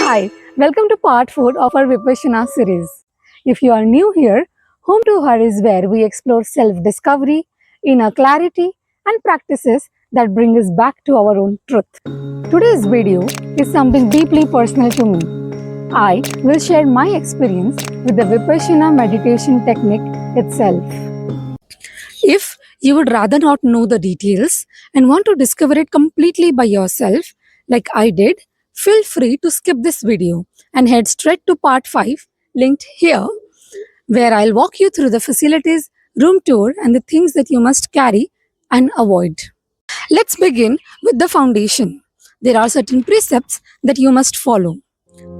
Hi, welcome to part 4 of our Vipassana series. If you are new here, Home to Her is where we explore self-discovery, inner clarity and practices that bring us back to our own truth. Today's video is something deeply personal to me. I will share my experience with the Vipassana meditation technique itself. If you would rather not know the details and want to discover it completely by yourself, like I did, feel free to skip this video and head straight to part 5, linked here, where I'll walk you through the facilities, room tour, and the things that you must carry and avoid. Let's begin with the foundation. There are certain precepts that you must follow.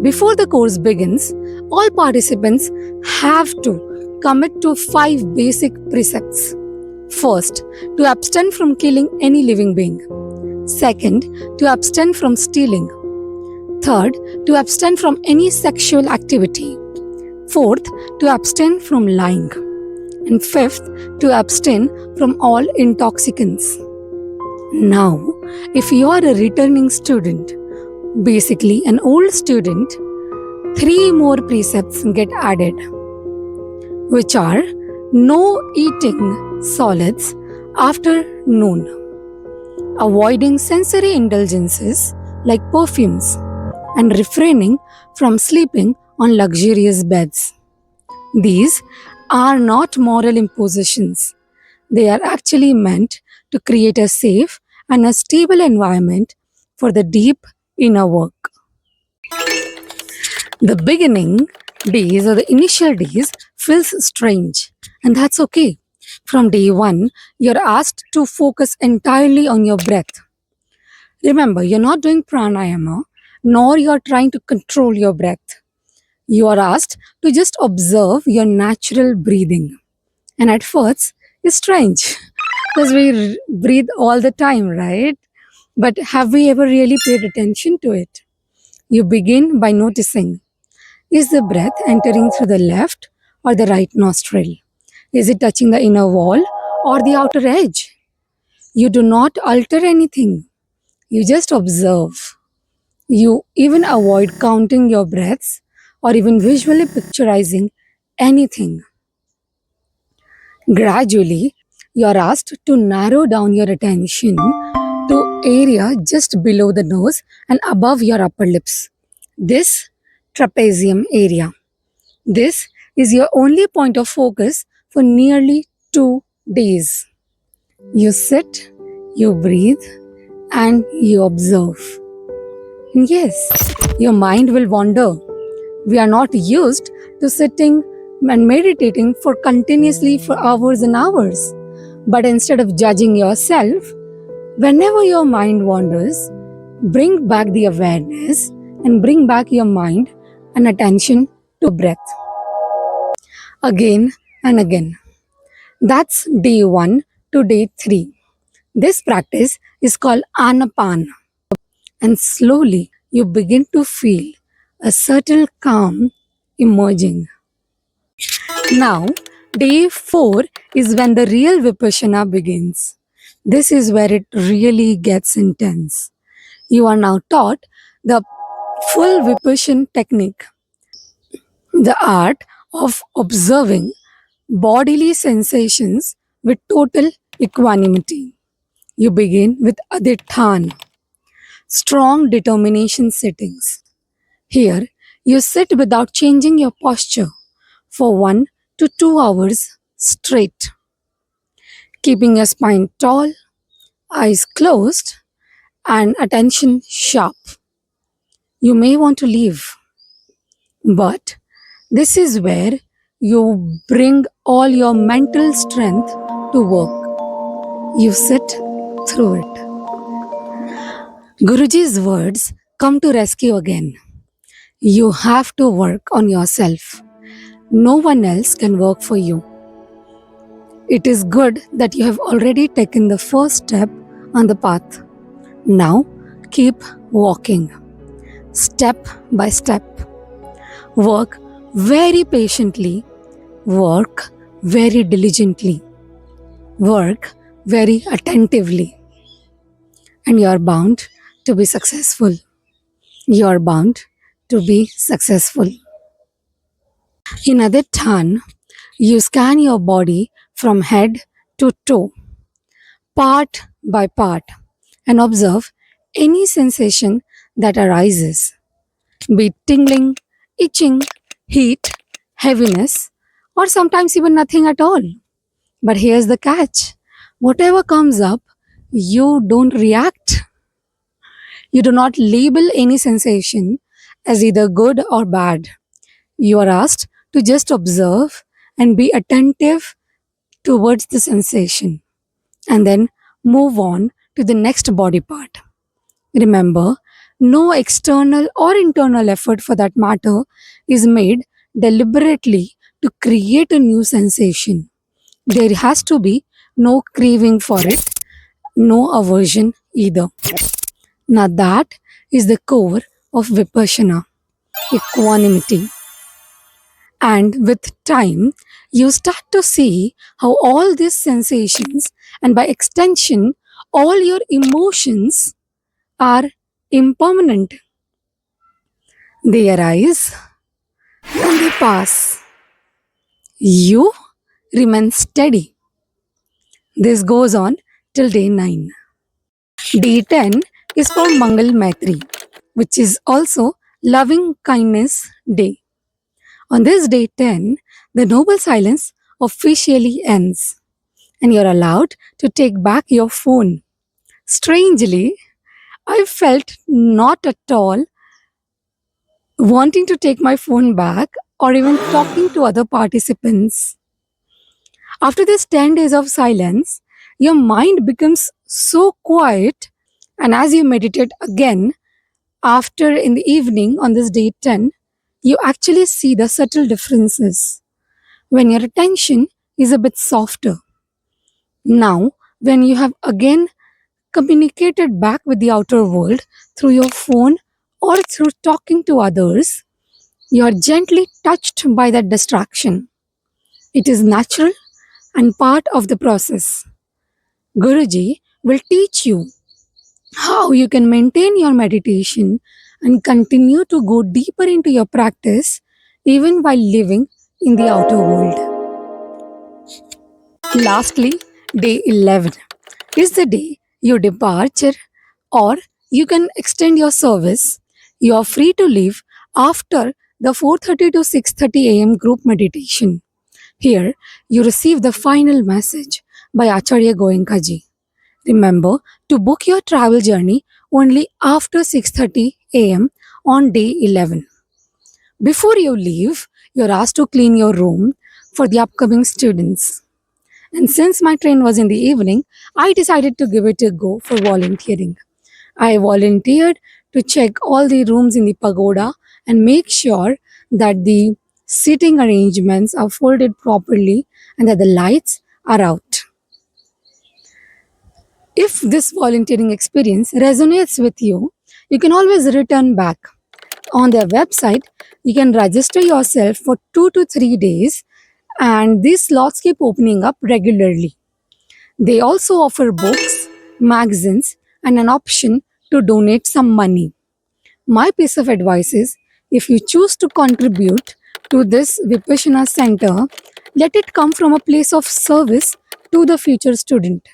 Before the course begins, all participants have to commit to 5 basic precepts. First, to abstain from killing any living being. Second, to abstain from stealing. Third, to abstain from any sexual activity. Fourth, to abstain from lying. And fifth, to abstain from all intoxicants. Now, if you are a returning student, basically an old student, 3 more precepts get added, which are no eating solids after noon, avoiding sensory indulgences like perfumes, and refraining from sleeping on luxurious beds. These are not moral impositions. They are actually meant to create a safe and a stable environment for the deep inner work. The beginning days or the initial days feels strange, and that's okay. From day 1, you're asked to focus entirely on your breath. Remember, you're not doing pranayama, nor you're trying to control your breath. You are asked to just observe your natural breathing. And at first, it's strange because we breathe all the time, right? But have we ever really paid attention to it? You begin by noticing, is the breath entering through the left or the right nostril? Is it touching the inner wall or the outer edge? You do not alter anything. You just observe. You even avoid counting your breaths or even visually picturizing anything. Gradually, you are asked to narrow down your attention to area just below the nose and above your upper lips. This trapezium area. This is your only point of focus for nearly 2 days. You sit, you breathe, and you observe. And yes, your mind will wander. We are not used to sitting and meditating for continuously for hours and hours. But instead of judging yourself, whenever your mind wanders, bring back the awareness and bring back your mind and attention to breath. Again and again. That's day 1 to day 3. This practice is called Anapana. And slowly you begin to feel a subtle calm emerging. Now, day 4 is when the real Vipassana begins. This is where it really gets intense. You are now taught the full Vipassana technique, the art of observing bodily sensations with total equanimity. You begin with Aditthana, strong determination sittings. Here, you sit without changing your posture for 1 to 2 hours straight, keeping your spine tall, eyes closed, and attention sharp. You may want to leave, but this is where you bring all your mental strength to work. You sit through it. Guruji's words come to rescue again. You have to work on yourself. No one else can work for you. It is good that you have already taken the first step on the path. Now, keep walking, step by step. Work very patiently, work very diligently, work very attentively. And you are bound to be successful. You are bound to be successful. In other turn, you scan your body from head to toe, part by part, and observe any sensation that arises, be it tingling, itching, heat, heaviness, or sometimes even nothing at all. But here's the catch: whatever comes up, you don't react. You do not label any sensation as either good or bad. You are asked to just observe and be attentive towards the sensation and then move on to the next body part. Remember, no external or internal effort for that matter is made deliberately to create a new sensation. There has to be no craving for it, no aversion either. Now, that is the core of Vipassana, equanimity. And with time, you start to see how all these sensations, and by extension, all your emotions, are impermanent. They arise and they pass. You remain steady. This goes on till day 9. Day 10 is for Mangal Maitri, which is also loving kindness day. On this day 10, the noble silence officially ends and you're allowed to take back your phone. Strangely, I felt not at all wanting to take my phone back or even talking to other participants. After this 10 days of silence, your mind becomes so quiet, and as you meditate again, after in the evening on this day 10, you actually see the subtle differences when your attention is a bit softer. Now, when you have again communicated back with the outer world through your phone or through talking to others, you are gently touched by that distraction. It is natural and part of the process. Guruji will teach you how you can maintain your meditation and continue to go deeper into your practice even while living in the outer world. Lastly, day 11 is the day you departure or you can extend your service. You are free to leave after the 4:30 to 6:30 a.m. group meditation. Here, you receive the final message by Acharya Goenka ji. Remember to book your travel journey only after 6:30 a.m. on day 11. Before you leave, you're asked to clean your room for the upcoming students. And since my train was in the evening, I decided to give it a go for volunteering. I volunteered to check all the rooms in the pagoda and make sure that the seating arrangements are folded properly and that the lights are out. If this volunteering experience resonates with you, you can always return back. On their website, you can register yourself for 2 to 3 days, and these slots keep opening up regularly. They also offer books, magazines, and an option to donate some money. My piece of advice is if you choose to contribute to this Vipassana center, let it come from a place of service to the future student,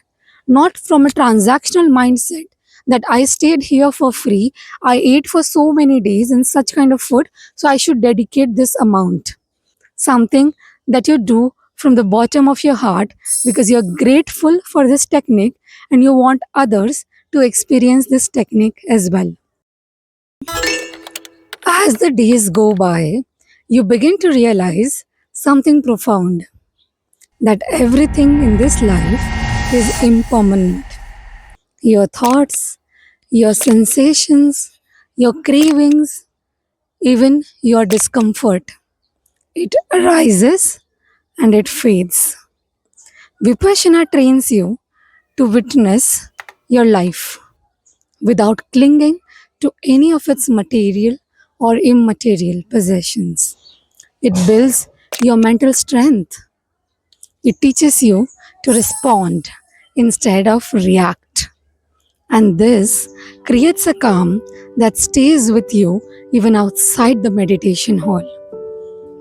not from a transactional mindset that I stayed here for free, I ate for so many days and such kind of food, so I should dedicate this amount. Something that you do from the bottom of your heart because you're grateful for this technique and you want others to experience this technique as well. As the days go by, you begin to realize something profound, that everything in this life is impermanent. Your thoughts, your sensations, your cravings, even your discomfort. It arises and it fades. Vipassana trains you to witness your life without clinging to any of its material or immaterial possessions. It builds your mental strength. It teaches you to respond instead of react. And this creates a calm that stays with you even outside the meditation hall.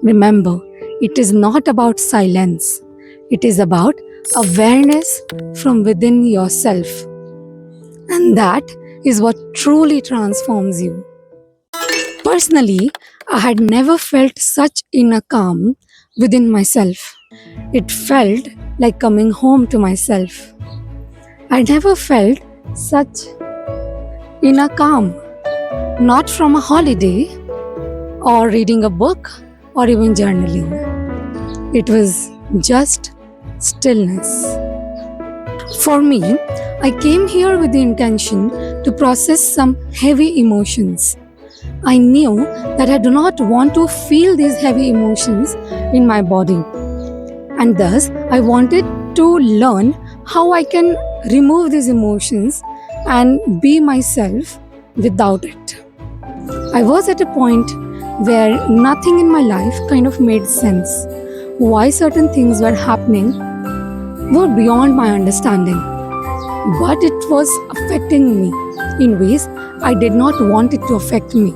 Remember, it is not about silence, it is about awareness from within yourself. And that is what truly transforms you. Personally, I had never felt such inner calm within myself. It felt like coming home to myself. I never felt such inner calm, not from a holiday or reading a book or even journaling. It was just stillness. For me, I came here with the intention to process some heavy emotions. I knew that I do not want to feel these heavy emotions in my body, and thus I wanted to learn how I can remove these emotions and be myself without it. I was at a point where nothing in my life kind of made sense. Why certain things were happening were beyond my understanding, but it was affecting me in ways I did not want it to affect me.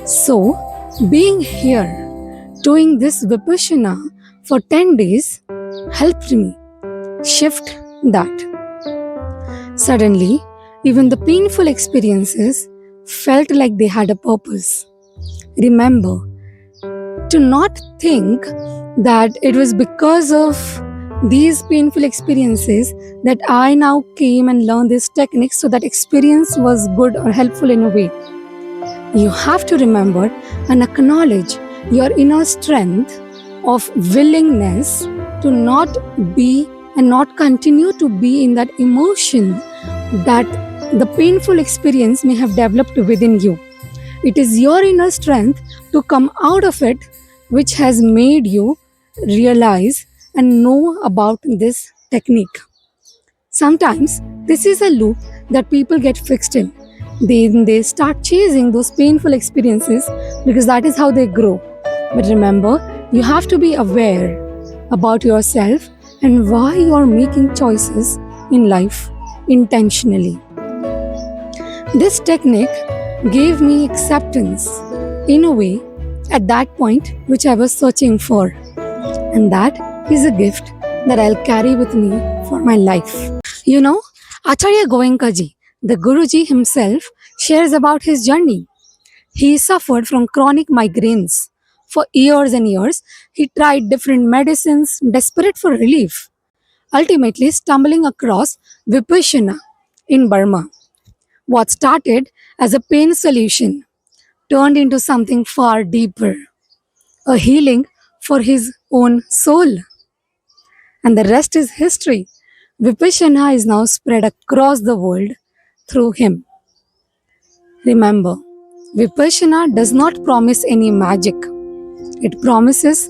So, being here, doing this Vipassana for 10 days helped me shift that. Suddenly, even the painful experiences felt like they had a purpose. Remember to not think that it was because of these painful experiences that I now came and learned this technique, so that experience was good or helpful in a way. You have to remember and acknowledge your inner strength of willingness to not be and not continue to be in that emotion that the painful experience may have developed within you. It is your inner strength to come out of it which has made you realize and know about this technique. Sometimes this is a loop that people get fixed in. They start chasing those painful experiences because that is how they grow. But remember, you have to be aware about yourself and why you are making choices in life intentionally. This technique gave me acceptance in a way at that point which I was searching for. And that is a gift that I'll carry with me for my life. You know, Acharya Goenka ji, the Guruji himself, shares about his journey. He suffered from chronic migraines. For years and years, he tried different medicines, desperate for relief, ultimately stumbling across Vipassana in Burma. What started as a pain solution turned into something far deeper, a healing for his own soul. And the rest is history. Vipassana is now spread across the world through him. Remember, Vipassana does not promise any magic. It promises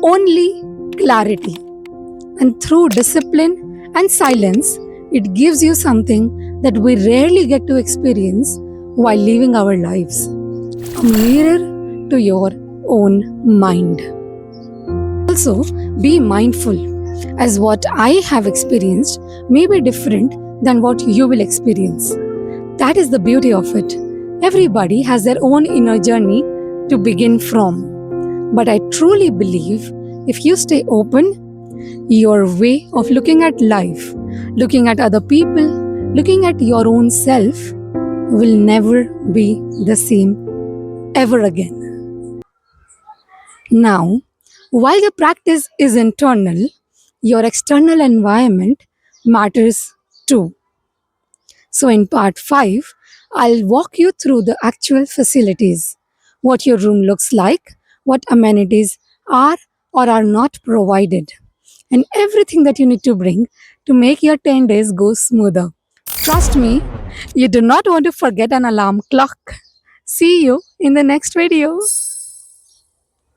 only clarity. And through discipline and silence, it gives you something that we rarely get to experience while living our lives. A mirror to your own mind. Also, be mindful, as what I have experienced may be different than what you will experience. That is the beauty of it. Everybody has their own inner journey to begin from. But I truly believe if you stay open, your way of looking at life, looking at other people, looking at your own self will never be the same ever again. Now, while the practice is internal, your external environment matters too. So, in part 5, I'll walk you through the actual facilities, what your room looks like, what amenities are or are not provided, and everything that you need to bring to make your 10 days go smoother. Trust me, you do not want to forget an alarm clock. See you in the next video.